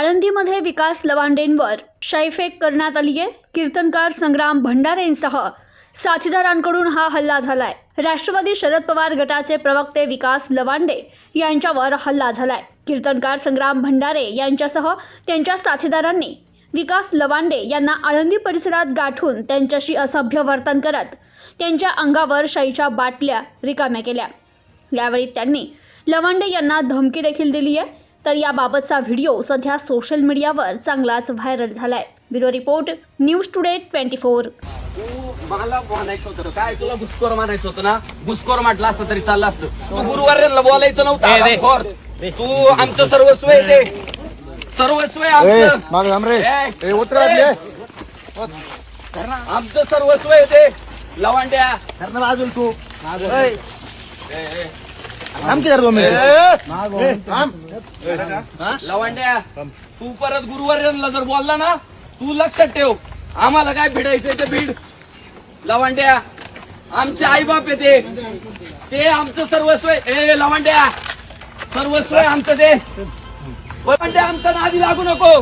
आळंदीमध्ये विकास लवांडेंवर शाईफेक करण्यात आली आहे। कीर्तनकार संग्राम भंडारेंसह साथीदारांकडून हा हल्ला झालाय। राष्ट्रवादी शरद पवार गटाचे प्रवक्ते विकास लवांडे यांच्यावर हल्ला झालाय। कीर्तनकार संग्राम भंडारे यांच्यासह त्यांच्या साथीदारांनी विकास लवांडे यांना आळंदी परिसरात गाठून त्यांच्याशी असभ्य वर्तन करत त्यांच्या अंगावर शाईच्या बाटल्या रिकाम्या केल्या। यावेळी त्यांनी लवांडे यांना धमकी देखील दिली आहे। तर याबाबतचा व्हिडिओ सध्या सोशल मीडियावर चांगलाच व्हायरल झालाय। Bureau report, news today 24। मला म्हणायचं होतं काय, तुला घुसखोर म्हणायचं होतं ना, घुसखोर म्हटलं असतं तरी चाललं असतं। तू गुरुवार्यांना बोलायचं नव्हतं। तू आमचं सर्वस्व आहे, ते सर्वस्व आहे आमचं सर्वस्व आहे ते लवांड्या अजून तू लवांड्या, तू परत गुरुवार्यांना जर बोलला ना, तू लक्षात ठेव, आम्हाला काय भिडायचंय ते भीड। लवांड्या आमचे आई बाप आहे, ते आमचं सर्वस्व आहे। लवांड्या सर्वस्व आहे आमचं, ते लवांड्या आमचं नादी लागू नको।